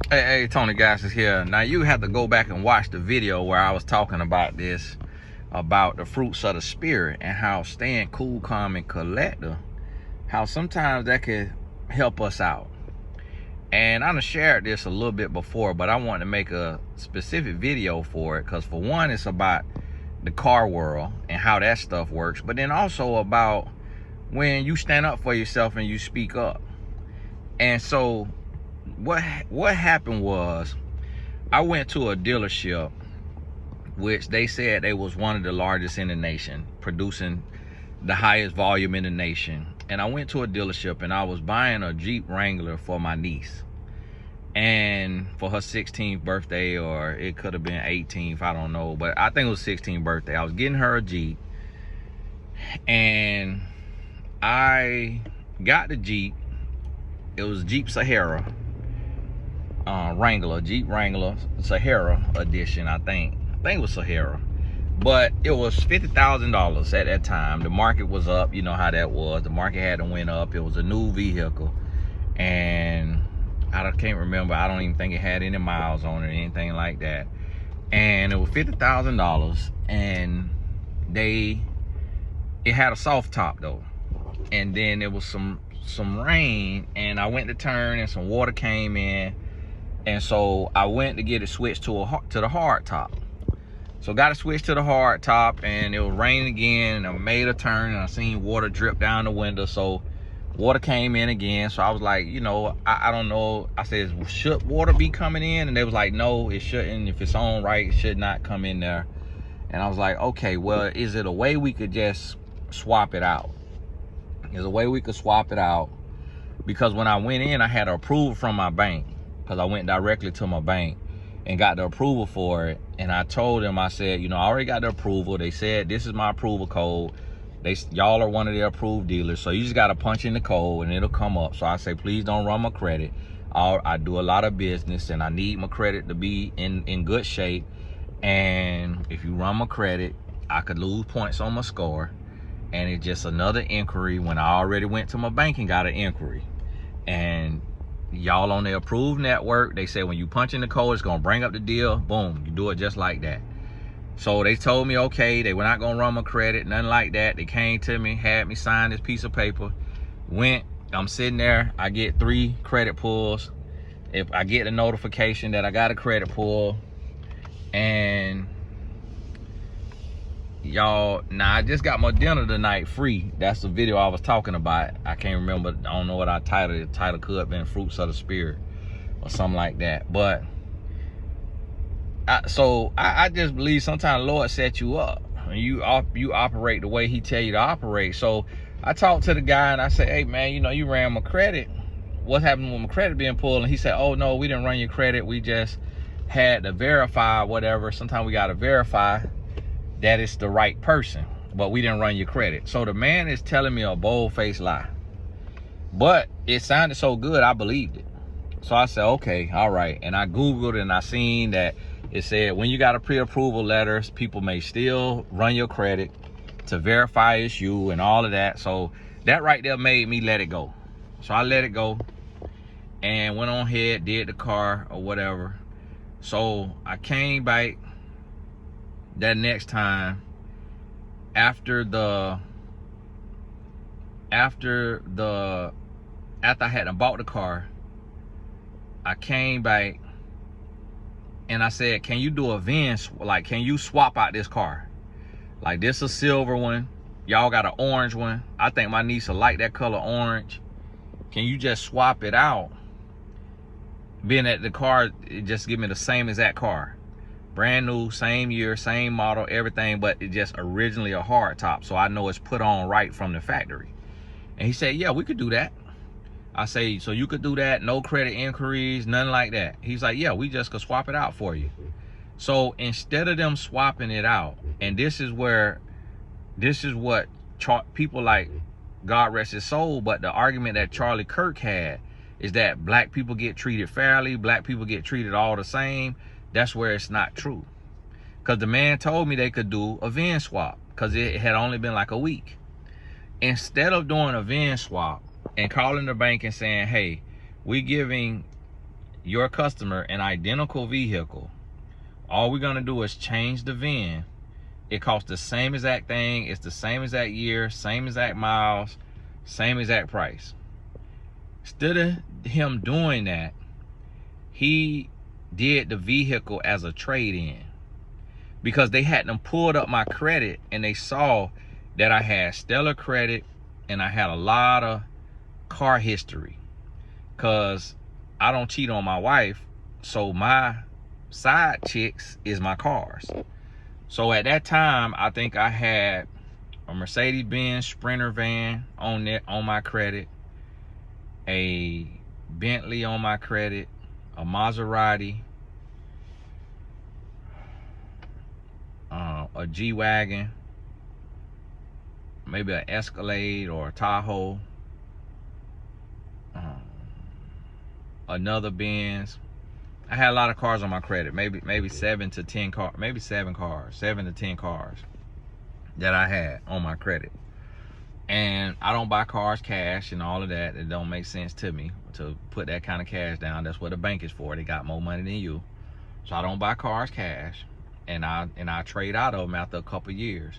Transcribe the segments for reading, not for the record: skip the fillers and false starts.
Hey, Tony Guys is here. Now you have to go back and watch the video where I was talking about this, about the fruits of the spirit and how staying cool, calm, and collected, how sometimes that could help us out. And I done shared this a little bit before, but I want to make a specific video for it because for one, it's about the car world and how that stuff works, but then also about when you stand up for yourself and you speak up. And so what happened was I went to a dealership which they said they was one of the largest in the nation, producing the highest volume in the nation. And I went to a dealership and I was buying a Jeep Wrangler for my niece, and for her 16th birthday, or it could have been 18th, I don't know, but I think it was 16th birthday. I was getting her a Jeep, and I got the Jeep. It was Jeep Sahara Wrangler, Jeep Wrangler Sahara edition, I think it was Sahara, but it was $50,000 at that time. The market was up, you know how that was. The market hadn't went up. It was a new vehicle, and I can't remember. I don't even think it had any miles on it or anything like that. And it was $50,000, and it had a soft top though. And then there was some rain, and I went to turn, and some water came in. And so I went to get it switched to the hard top. So got it switched to the hard top, and it was raining again, and I made a turn, and I seen water drip down the window. So water came in again. So I was like, you know, I don't know. I said, should water be coming in? And they was like, no, it shouldn't. If it's on right, it should not come in there. And I was like, okay, well, is it a way we could just swap it out? There's a way we could swap it out, because when I went in, I had approval from my bank, because I went directly to my bank and got the approval for it. And I told them, I said, you know, I already got the approval. They said, this is my approval code. Y'all are one of their approved dealers, so you just got to punch in the code and it'll come up. So I say, please don't run my credit. I do a lot of business and I need my credit to be in good shape. And if you run my credit, I could lose points on my score. And it's just another inquiry when I already went to my bank and got an inquiry. And y'all on the approved network, they say when you punch in the code, it's gonna bring up the deal. Boom, you do it just like that. So they told me, okay, they were not gonna run my credit, nothing like that. They came to me, had me sign this piece of paper. I'm sitting there, I get 3 credit pulls. If I get a notification that I got a credit pull, and y'all, now I just got my dinner tonight free. That's the video I was talking about. I can't remember, I don't know what I titled it. The title could have been Fruits of the Spirit or something like that. But I just believe sometimes the Lord set you up and you operate the way he tell you to operate. So I talked to the guy and I said, hey man, you know, you ran my credit. What happened with my credit being pulled? And he said, oh no, we didn't run your credit. We just had to verify whatever. Sometimes we got to verify that it's the right person, but we didn't run your credit. So the man is telling me a bold-faced lie, but it sounded so good I believed it. So I said, okay, all right. And I Googled and I seen that it said when you got a pre-approval letter, people may still run your credit to verify it's you and all of that. So that right there made me let it go. So I let it go and went on ahead, did the car or whatever. So I came back that next time after I had bought the car. I came back and I said, can you do a VIN, like can you swap out this car? Like this a silver one, y'all got an orange one. I think my niece will like that color orange. Can you just swap it out? Being that the car, it just give me the same exact car. Brand new, same year, same model, everything, but it just originally a hard top. So I know it's put on right from the factory. And he said, yeah, we could do that. I say, so you could do that, no credit inquiries, nothing like that. He's like, yeah, we just could swap it out for you. So instead of them swapping it out, and this is what people like, God rest his soul, but the argument that Charlie Kirk had is that black people get treated fairly, black people get treated all the same. That's where it's not true. Because the man told me they could do a VIN swap because it had only been like a week. Instead of doing a VIN swap and calling the bank and saying, hey, we giving your customer an identical vehicle, all we're gonna do is change the VIN. It costs the same exact thing. It's the same exact year, same exact miles, same exact price. Instead of him doing that, he did the vehicle as a trade-in, because they had them pulled up my credit and they saw that I had stellar credit and I had a lot of car history, because I don't cheat on my wife, so my side chicks is my cars. So at that time, I think I had a Mercedes-Benz Sprinter van on my credit, a Bentley on my credit, a Maserati, a G-Wagon, maybe an Escalade or a Tahoe, another Benz. I had a lot of cars on my credit, maybe 7 to 10 cars, maybe 7 to 10 cars that I had on my credit. And I don't buy cars cash and all of that. It don't make sense to me to put that kind of cash down. That's what the bank is for. They got more money than you. So I don't buy cars cash, and I trade out of them after a couple years,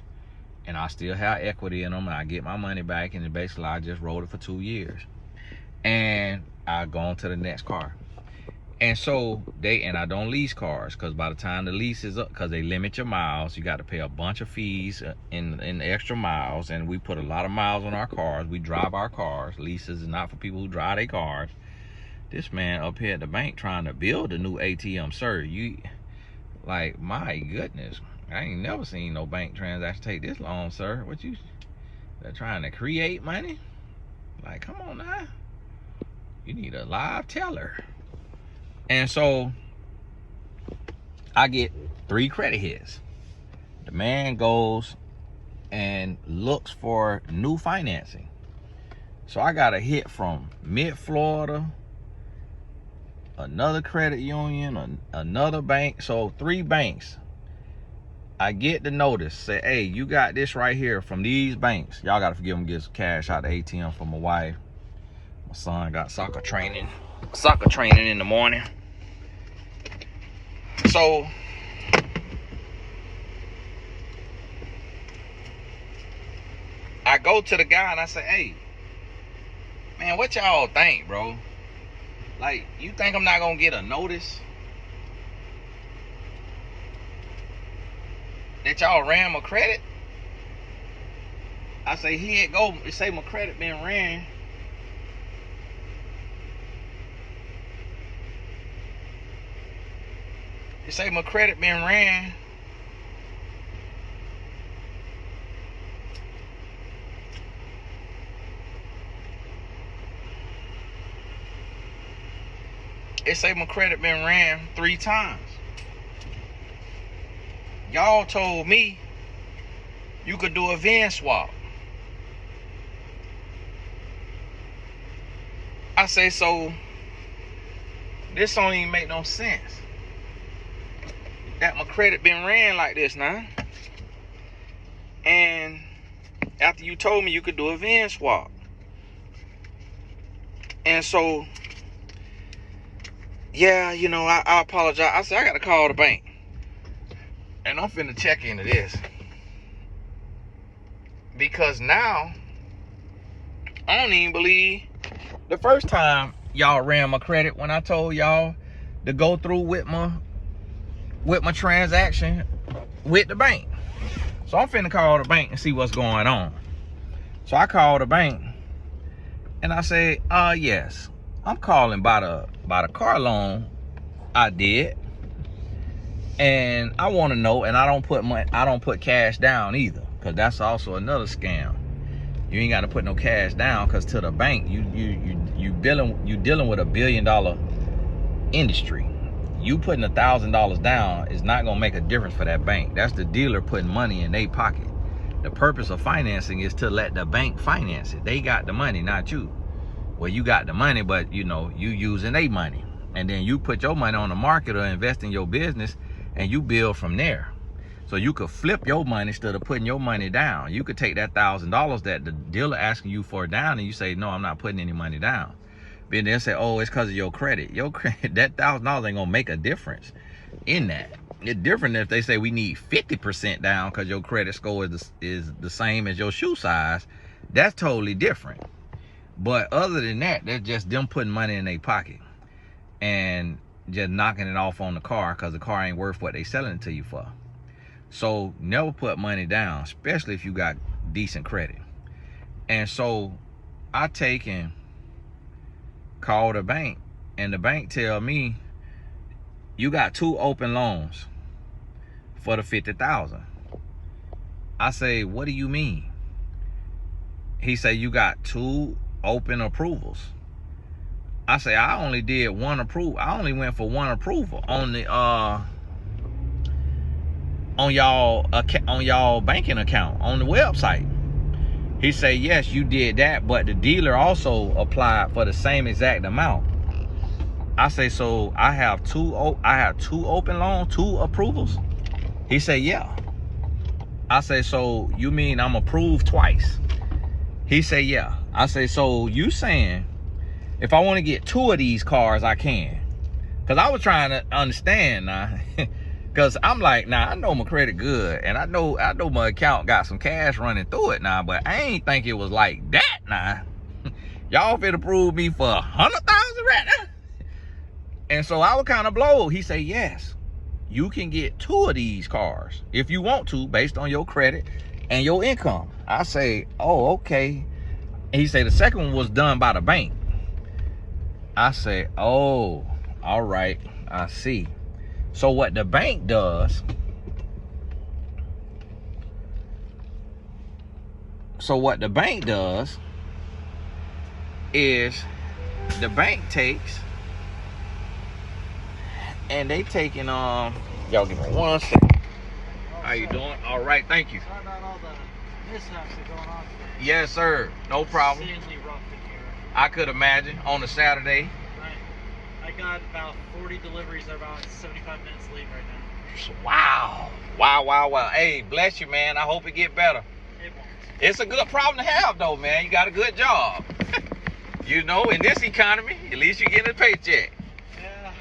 and I still have equity in them, and I get my money back, and basically I just rode it for 2 years, and I go on to the next car. And so I don't lease cars, because by the time the lease is up, because they limit your miles, you got to pay a bunch of fees in extra miles, and we put a lot of miles on our cars. We drive our cars. Leases is not for people who drive their cars. This man up here at the bank trying to build a new ATM, sir. You, like, my goodness, I ain't never seen no bank transaction take this long, sir. What you, they're trying to create money? Like, come on now. You need a live teller. And so I get 3 credit hits. The man goes and looks for new financing. So I got a hit from Mid-Florida, another credit union, another bank. So 3 banks. I get the notice, say, hey, you got this right here from these banks. Y'all got to forgive them, get some cash out of the ATM for my wife. My son got soccer training in the morning. So I go to the guy and I say, hey, man, what y'all think, bro? Like, you think I'm not gonna get a notice that y'all ran my credit? I say, here it go. It say my credit been ran. It say my credit been ran. It say my credit been ran 3 times. Y'all told me you could do a VIN swap. I say, so this don't even make no sense that my credit been ran like this now. And after you told me you could do a VIN swap. And so, yeah, you know, I apologize. I said, I got to call the bank. And I'm finna check into this. Because now, I don't even believe the first time y'all ran my credit when I told y'all to go through with my transaction with the bank. So I'm finna call the bank and see what's going on. So I called the bank and I said, yes, I'm calling by the car loan I did, and I want to know, and I don't put cash down either, because that's also another scam. You ain't got to put no cash down, because to the bank you dealing with $1 billion industry. You putting $1,000 down is not gonna make a difference for that bank. That's the dealer putting money in their pocket. The purpose of financing is to let the bank finance it. They got the money, not you. Well, you got the money, but you know, you using their money. And then you put your money on the market or invest in your business, and you build from there. So you could flip your money instead of putting your money down. You could take that $1,000 that the dealer asking you for down, and you say, no, I'm not putting any money down. Then they'll say, oh, it's because of your credit. Your credit, that $1,000 ain't gonna make a difference in that. It's different if they say we need 50% down because your credit score is the same as your shoe size. That's totally different. But other than that, that's just them putting money in their pocket and just knocking it off on the car because the car ain't worth what they selling it to you for. So never put money down, especially if you got decent credit. And so I take and call the bank, and the bank tell me, you got 2 open loans for the $50,000. I say, what do you mean? He say, you got 2 open approvals. I say, I only did 1 approval. I only went for 1 approval on the on y'all banking account on the website. He say, yes, you did that, but the dealer also applied for the same exact amount. I say, so I have 2 open loans, 2 approvals? He say, yeah. I say, so you mean I'm approved twice? He say, yeah. I say, so you saying if I want to get 2 of these cars, I can? Because I was trying to understand now. Because I'm like, nah, I know my credit good, and I know my account got some cash running through it now, but I ain't think it was like that now. Y'all fit approve me for 100,000 right now? And so I was kind of blown. He said, yes, you can get 2 of these cars if you want to, based on your credit and your income. I say, oh, okay. And he said the second one was done by the bank. I say, oh, all right, I see. So what the bank does, is the bank takes, and they taking y'all give me 1 second. How you doing? All right, thank you. Sorry about all the mishaps that are going on today. Yes, sir. No problem. Insanely rough in here. I could imagine on a Saturday. Right. I got about 40 deliveries. They're about 75 minutes late right now. Wow. Wow, wow, wow. Hey, bless you, man. I hope it get better. It won't. It's a good problem to have, though, man. You got a good job. You know, in this economy, at least you're getting a paycheck. Yeah,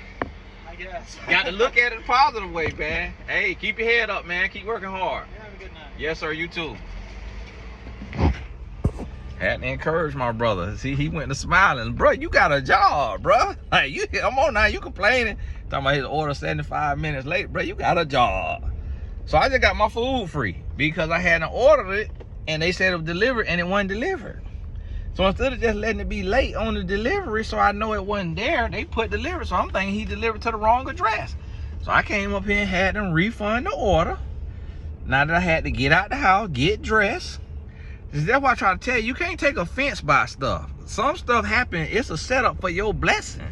I guess. Got to look at it the positive way, man. Hey, keep your head up, man. Keep working hard. Yeah, have a good night. Yes, sir. You too. Had to encourage my brother. See, he went to smiling. Bro, you got a job, bro. Like, come on now. You complaining. Talking about his order 75 minutes late. Bro, you got a job. So I just got my food free because I hadn't ordered it, and they said it was delivered, and it wasn't delivered. So instead of just letting it be late on the delivery so I know it wasn't there, they put delivered. So I'm thinking he delivered to the wrong address. So I came up here and had them refund the order. Now that I had to get out the house, get dressed. That's why I try to tell you, you can't take offense by stuff. Some stuff happen, it's a setup for your blessing.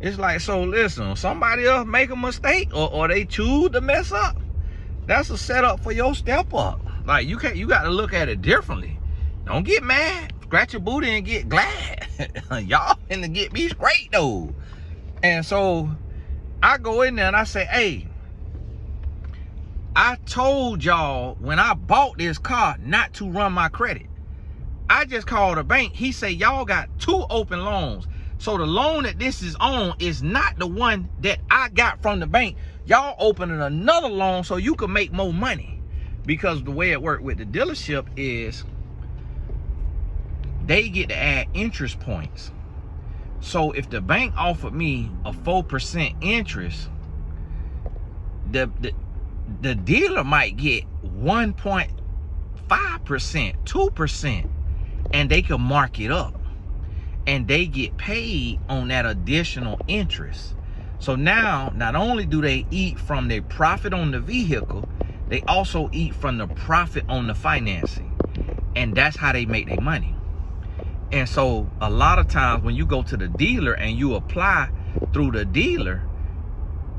It's like, so listen, somebody else make a mistake or they choose to mess up. That's a setup for your step up. Like, you got to look at it differently. Don't get mad. Scratch your booty and get glad. Y'all finna get me straight though. And so I go in there and I say, hey, I told y'all when I bought this car not to run my credit. I just called the bank. He said, y'all got 2 open loans. So the loan that this is on is not the one that I got from the bank. Y'all opening another loan so you can make more money. Because the way it worked with the dealership is they get to add interest points. So if the bank offered me a 4% interest, the dealer might get 1.5%, 2%, and they can mark it up. And they get paid on that additional interest. So now, not only do they eat from their profit on the vehicle, they also eat from the profit on the financing. And that's how they make their money. And so a lot of times when you go to the dealer and you apply through the dealer,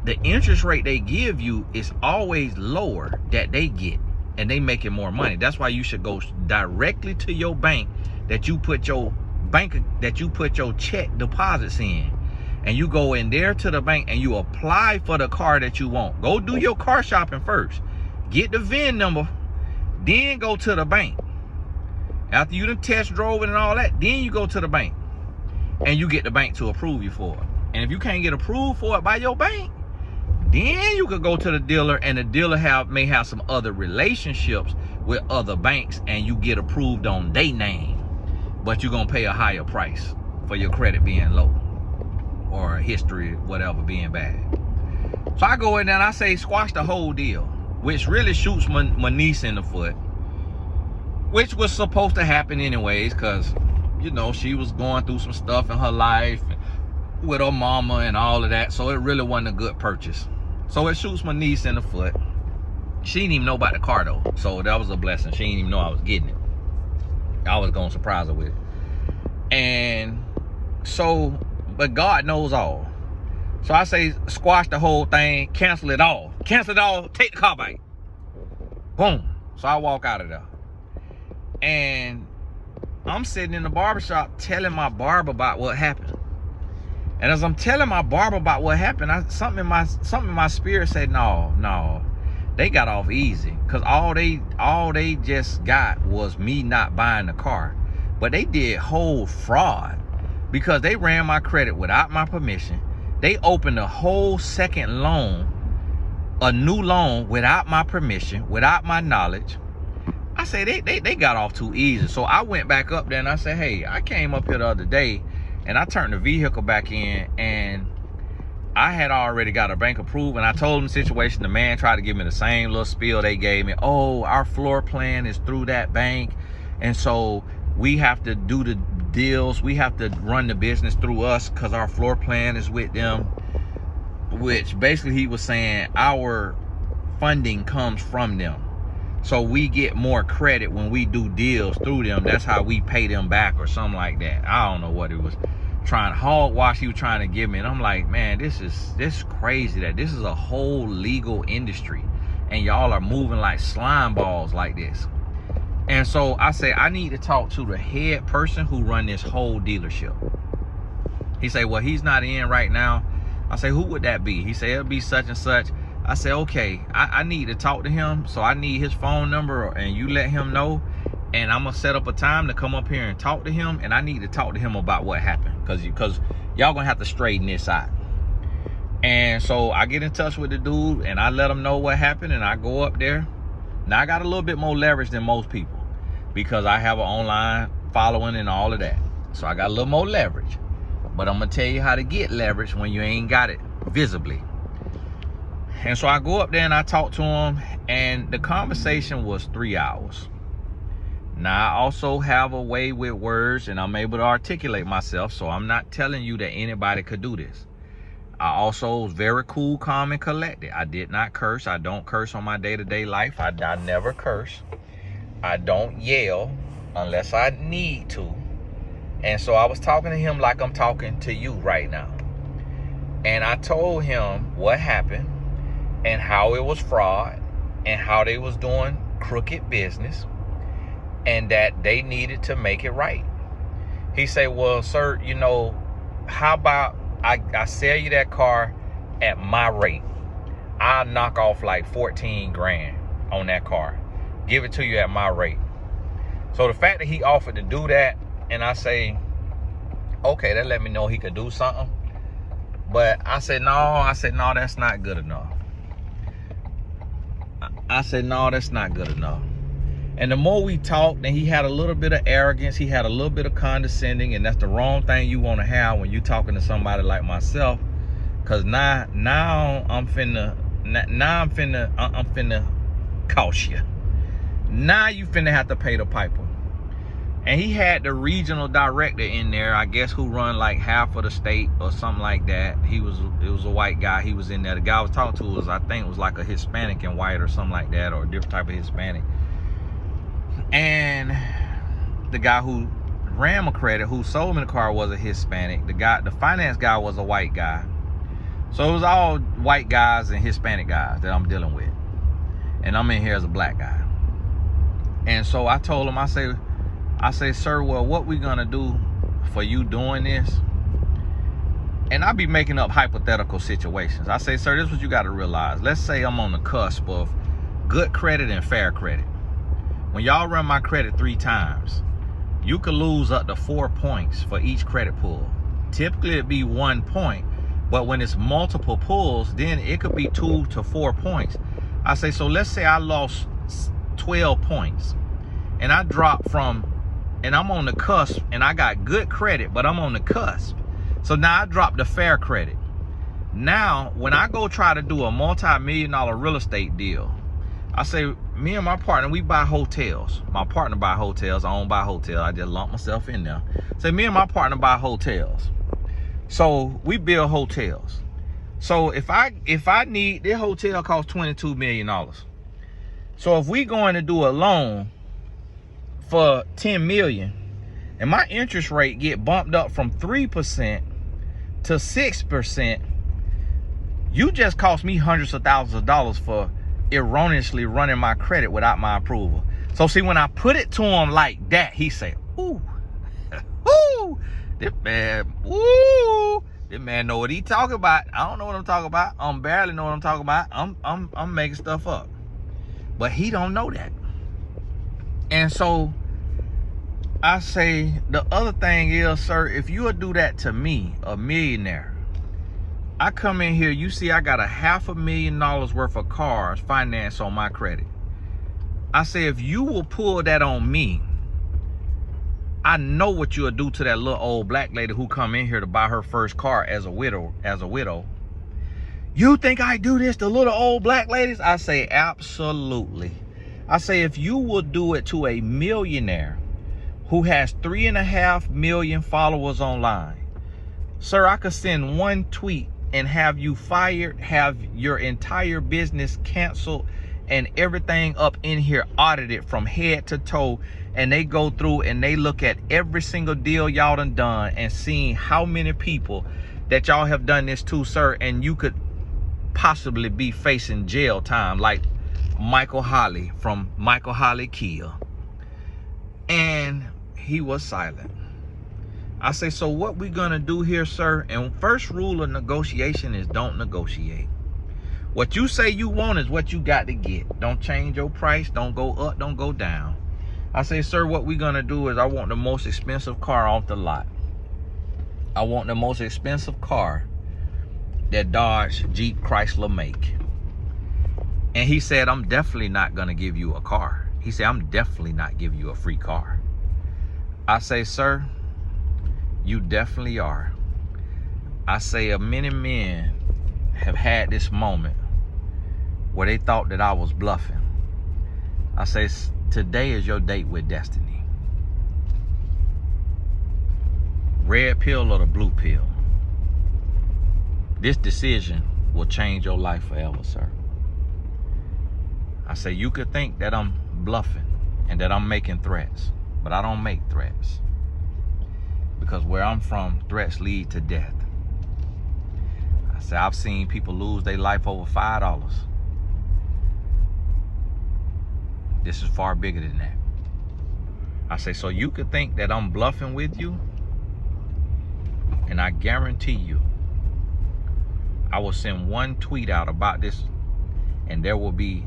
the interest rate they give you is always lower that they get, and they making more money. That's why you should go directly to your bank that you put your check deposits in, and you go in there to the bank and you apply for the car that you want. Go do your car shopping first, get the VIN number, then go to the bank. After you done test drove it and all that, then you go to the bank. and you get the bank to approve you for it. And if you can't get approved for it by your bank, then you could go to the dealer, and the dealer may have some other relationships with other banks, and you get approved on their name, but you're gonna pay a higher price for your credit being low or history, whatever, being bad. So I go in there and I say, squash the whole deal, which really shoots my niece in the foot, which was supposed to happen anyways, because, you know, she was going through some stuff in her life with her mama and all of that. So it really wasn't a good purchase. So it shoots my niece in the foot. She didn't even know about the car though. So that was a blessing. She didn't even know I was getting it. I was gonna surprise her with it. And so, but God knows all. So I say, squash the whole thing, cancel it all. Cancel it all, take the car back. Boom. So I walk out of there. And I'm sitting in the barbershop telling my barber about what happened. And as I'm telling my barber about what happened, something in my spirit said, no, they got off easy. Cause all they just got was me not buying the car. But they did whole fraud, because they ran my credit without my permission. They opened a whole second loan, a new loan, without my permission, without my knowledge. I say they got off too easy. So I went back up there and I said, hey, I came up here the other day and I turned the vehicle back in, and I had already got a bank approved, and I told him the situation. The man tried to give me the same little spiel they gave me. Oh, our floor plan is through that bank, and so we have to do the deals. We have to run the business through us because our floor plan is with them, which basically he was saying our funding comes from them. So we get more credit when we do deals through them. That's how we pay them back or something like that. I don't know what it was. Trying hogwash he was trying to give me. And I'm like, man, this is crazy that this is a whole legal industry and y'all are moving like slime balls like this. And so I say, I need to talk to the head person who run this whole dealership. He say, well, he's not in right now. I say, who would that be? He say, it'll be such and such. I say, okay, I need to talk to him, so I need his phone number, and you let him know, and I'm gonna set up a time to come up here and talk to him, and I need to talk to him about what happened, because y'all gonna have to straighten this out. And so I get in touch with the dude, and I let him know what happened, and I go up there. Now I got a little bit more leverage than most people, because I have an online following and all of that. So I got a little more leverage, but I'm gonna tell you how to get leverage when you ain't got it visibly. And so I go up there and I talk to him, and the conversation was 3 hours. Now I also have a way with words, and I'm able to articulate myself, so I'm not telling you that anybody could do this. I also was very cool, calm, and collected. I did not curse. I don't curse on my day-to-day life. I never curse. I don't yell unless I need to. And so I was talking to him like I'm talking to you right now. And I told him what happened, and how it was fraud, and how they was doing crooked business, and that they needed to make it right. He said, well, sir, you know, how about I sell you that car at my rate? I'll knock off like 14 grand on that car. Give it to you at my rate. So the fact that he offered to do that, and I say, okay, that let me know he could do something. But I said, no, that's not good enough. I said, no, that's not good enough. And the more we talked, and he had a little bit of arrogance, he had a little bit of condescending, and that's the wrong thing you want to have when you're talking to somebody like myself. Cause now I'm finna cost you. Now you finna have to pay the piper. And he had the regional director in there, I guess, who run like half of the state or something like that. It was a white guy. He was in there. The guy I was talking to was, I think, was like a Hispanic and white or something like that, or a different type of Hispanic. And the guy who ran my credit, who sold me the car, was a Hispanic. The finance guy was a white guy. So it was all white guys and Hispanic guys that I'm dealing with. And I'm in here as a black guy. And so I told him, I say, sir, well, what we gonna do for you doing this? And I be making up hypothetical situations. I say, sir, this is what you gotta realize. Let's say I'm on the cusp of good credit and fair credit. When y'all run my credit 3 times, you could lose up to 4 points for each credit pull. typically it'd be 1 point. But when it's multiple pulls, then it could be 2 to 4 points. I say, so let's say I lost 12 points and I dropped from, and I'm on the cusp and I got good credit, but I'm on the cusp. So now I dropped the fair credit. Now, when I go try to do a multi-million-dollar real estate deal, I say, me and my partner, we buy hotels. My partner buy hotels. I don't buy hotels. I just lump myself in there. Say, me and my partner buy hotels. So we build hotels. So if I need, this hotel costs $22 million. So if we going to do a loan for $10 million, and my interest rate get bumped up from 3% to 6%, you just cost me hundreds of thousands of dollars for erroneously running my credit without my approval. So see, when I put it to him like that, he said, ooh, ooh, this man know what he talking about. I don't know what I'm talking about. I'm barely know what I'm talking about. I'm making stuff up. But he don't know that. And so I say, the other thing is, sir, if you would do that to me, a millionaire, I come in here, you see I got a $500,000 worth of cars financed on my credit. I say, if you will pull that on me, I know what you'll do to that little old black lady who come in here to buy her first car as a widow. You think I do this to little old black ladies? I say, absolutely. I say, if you will do it to a millionaire who has 3.5 million followers online, sir, I could send one tweet and have you fired, have your entire business canceled, and everything up in here audited from head to toe. And they go through and they look at every single deal y'all done and seeing how many people that y'all have done this to, sir. And you could possibly be facing jail time like Michael Holly from Michael Holly Kia. And he was silent. I say, so what we gonna do here, sir? And first rule of negotiation is don't negotiate. What you say you want is what you got to get. Don't change your price. Don't go up, don't go down. I say, sir, what we gonna do is I want the most expensive car off the lot. I want the most expensive car that Dodge, Jeep, Chrysler make. And he said, I'm definitely not gonna give you a car. He said, I'm definitely not giving you a free car. I say, sir, you definitely are. I say, many men have had this moment where they thought that I was bluffing. I say, today is your date with destiny. Red pill or the blue pill. This decision will change your life forever, sir. I say, you could think that I'm bluffing and that I'm making threats, but I don't make threats. Because where I'm from, threats lead to death. I say, I've seen people lose their life over $5. This is far bigger than that. I say, so you could think that I'm bluffing with you, and I guarantee you, I will send one tweet out about this, and there will be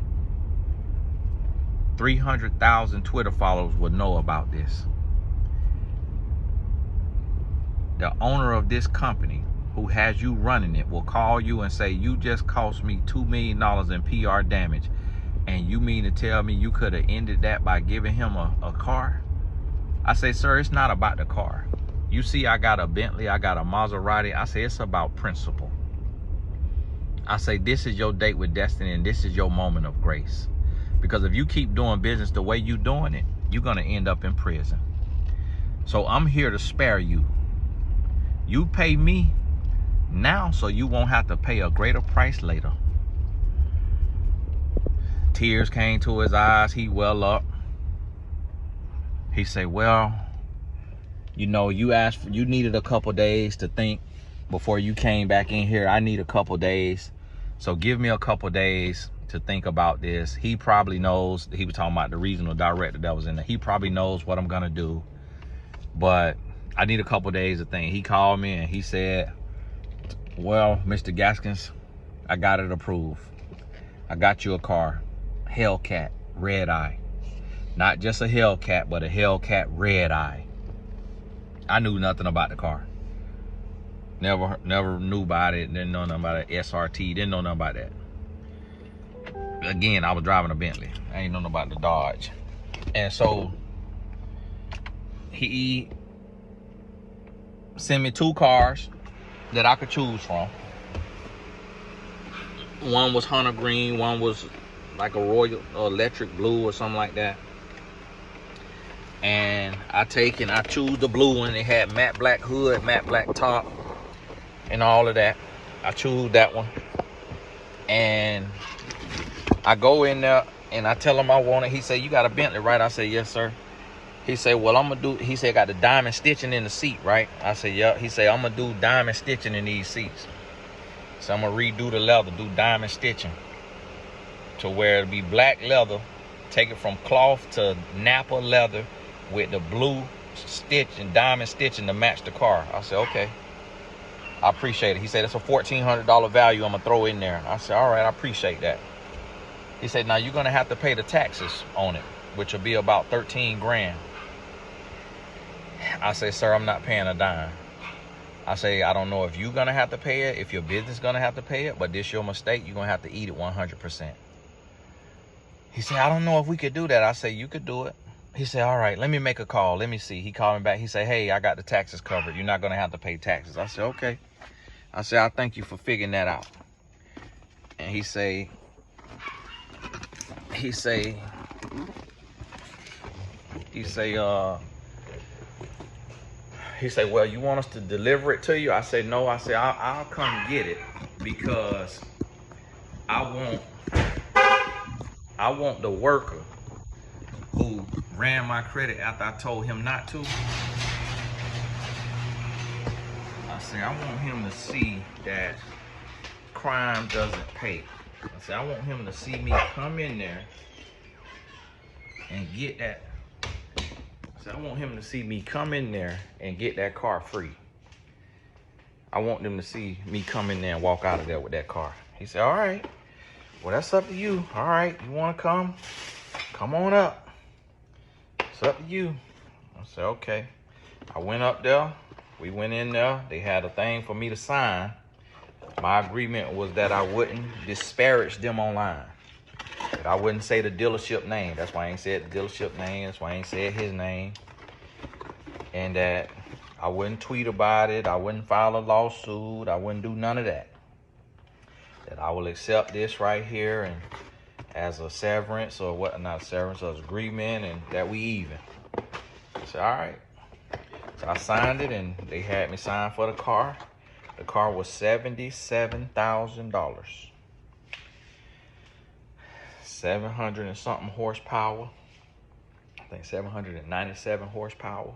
300,000 Twitter followers will know about this. The owner of this company who has you running it will call you and say, you just cost me $2 million in PR damage. And you mean to tell me you could have ended that by giving him a car? I say, sir, it's not about the car. You see, I got a Bentley, I got a Maserati. I say, it's about principle. I say, this is your date with destiny, and this is your moment of grace. Because if you keep doing business the way you're doing it, you're going to end up in prison. So I'm here to spare you. You pay me now so you won't have to pay a greater price later. Tears came to his eyes. He well up. He said, well, you know, you needed a couple days to think before you came back in here. I need a couple days. So give me a couple days to think about this. He probably knows. He was talking about the regional director that was in there. He probably knows what I'm going to do. But I need a couple days to think. He called me and he said, well, Mr. Gaskins, I got it approved. I got you a car. Hellcat, red eye. Not just a Hellcat, but a Hellcat red eye. I knew nothing about the car. Never knew about it. Didn't know nothing about it. SRT. Didn't know nothing about that. Again, I was driving a Bentley. I ain't know nothing about the Dodge. And so he sent me 2 cars that I could choose from. One was Hunter Green. One was like a Royal Electric Blue or something like that. And I choose the blue one. It had matte black hood, matte black top, and all of that. I choose that one. And I go in there and I tell him I want it. He said, "You got a Bentley, right?" I said, "Yes, sir." He said, "Well, I'm gonna do," he said, "got the diamond stitching in the seat, right?" I said, "Yeah." He said, "I'm gonna do diamond stitching in these seats. So I'm gonna redo the leather, do diamond stitching to where it'll be black leather, take it from cloth to Napa leather with the blue stitch and diamond stitching to match the car." I said, "Okay, I appreciate it." He said, "It's a $1,400 value I'm gonna throw in there." I said, "All right, I appreciate that." He said, "Now you're gonna have to pay the taxes on it, which will be about 13 grand. I say, "Sir, I'm not paying a dime." I say, "I don't know if you're gonna have to pay it, if your business gonna have to pay it, but this your mistake. You're gonna have to eat it 100%. He said, "I don't know if we could do that." I say, "You could do it." He said, "All right, let me make a call. Let me see." He called me back. He said, "Hey, I got the taxes covered. You're not gonna have to pay taxes." I said, "Okay." I said, "I thank you for figuring that out." And he say, "Well, you want us to deliver it to you?" I said, "No." I said, I'll come get it because I want the worker who ran my credit after I told him not to. I said, I want him to see that crime doesn't pay. I said, I want him to see me come in there and get that. I said, I want him to see me come in there and get that car free. I want them to see me come in there and walk out of there with that car. He said, "All right, well, that's up to you. All right, you want to come? Come on up. It's up to you." I said, "Okay." I went up there. We went in there. They had a thing for me to sign. My agreement was that I wouldn't disparage them online. That I wouldn't say the dealership name. That's why I ain't said the dealership name. That's why I ain't said his name. And that I wouldn't tweet about it. I wouldn't file a lawsuit. I wouldn't do none of that. That I will accept this right here and as a severance or what, not severance, as agreement, and that we even. I said, all right. So I signed it and they had me sign for the car. The car was $77,000. 700 and something horsepower. I think 797 horsepower.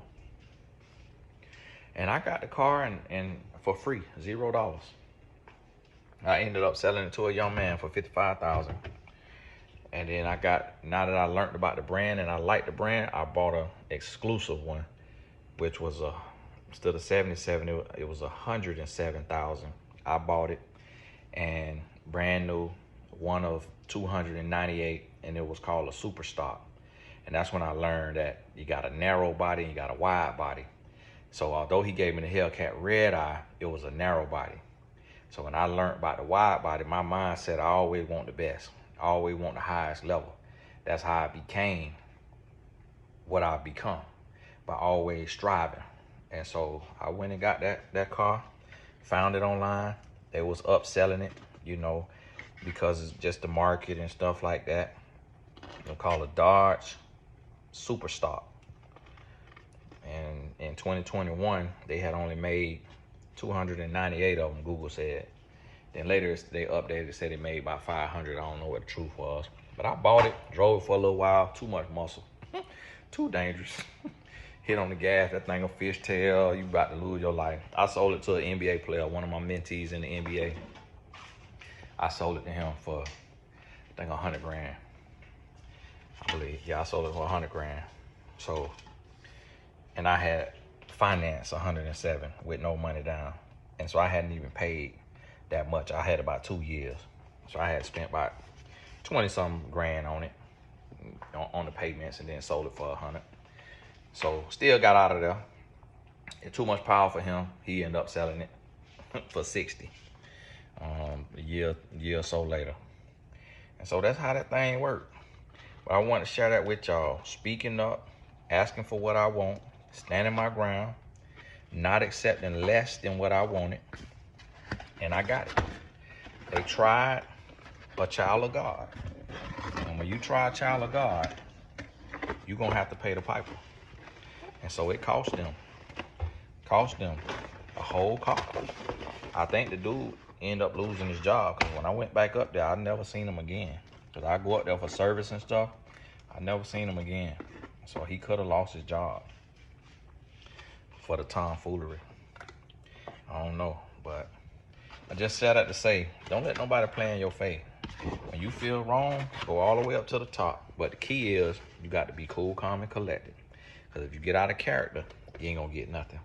And I got the car and for free, $0. I ended up selling it to a young man for $55,000. And then now that I learned about the brand and I liked the brand, I bought a exclusive one, which was instead of 77, it was 107,000. I bought it and brand new, one of 298, and it was called a super stock. And that's when I learned that you got a narrow body and you got a wide body. So although he gave me the Hellcat Red Eye, it was a narrow body. So when I learned about the wide body, my mind said I always want the best. I always want the highest level. That's how I became what I've become, by always striving. And so I went and got that car, found it online. They was upselling it, because it's just the market and stuff like that. They'll call it Dodge Super Stock. And in 2021, they had only made 298 of them, Google said. Then later they updated, said they made about 500. I don't know what the truth was. But I bought it, drove it for a little while. Too much muscle. Too dangerous. Hit on the gas, that thing a fishtail. You about to lose your life. I sold it to an NBA player, one of my mentees in the NBA. I sold it to him for, I think, 100 grand. I believe. Yeah, I sold it for 100 grand. So, and I had financed 107 with no money down. And so I hadn't even paid that much. I had about 2 years. So I had spent about 20-something grand on it, on the payments, and then sold it for 100. So still got out of there. It's too much power for him. He ended up selling it. for 60. A year or so later. And so that's how that thing worked. But I want to share that with y'all. Speaking up, asking for what I want, standing my ground, not accepting less than what I wanted, and I got it. They tried a child of God. And when you try a child of God, you're going to have to pay the piper. And so it cost them a whole car. I think the dude ended up losing his job, because when I went back up there, I never seen him again. Because I go up there for service and stuff, I never seen him again. So he could have lost his job for the tomfoolery. I don't know, but I just said that to say, don't let nobody play in your face. When you feel wrong, go all the way up to the top. But the key is, you got to be cool, calm, and collected. Because if you get out of character, you ain't gonna get nothing.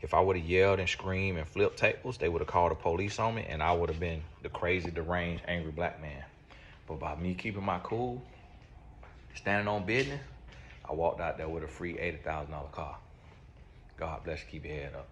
If I would have yelled and screamed and flipped tables, they would have called the police on me, and I would have been the crazy, deranged, angry black man. But by me keeping my cool, standing on business, I walked out there with a free $80,000 car. God bless you. Keep your head up.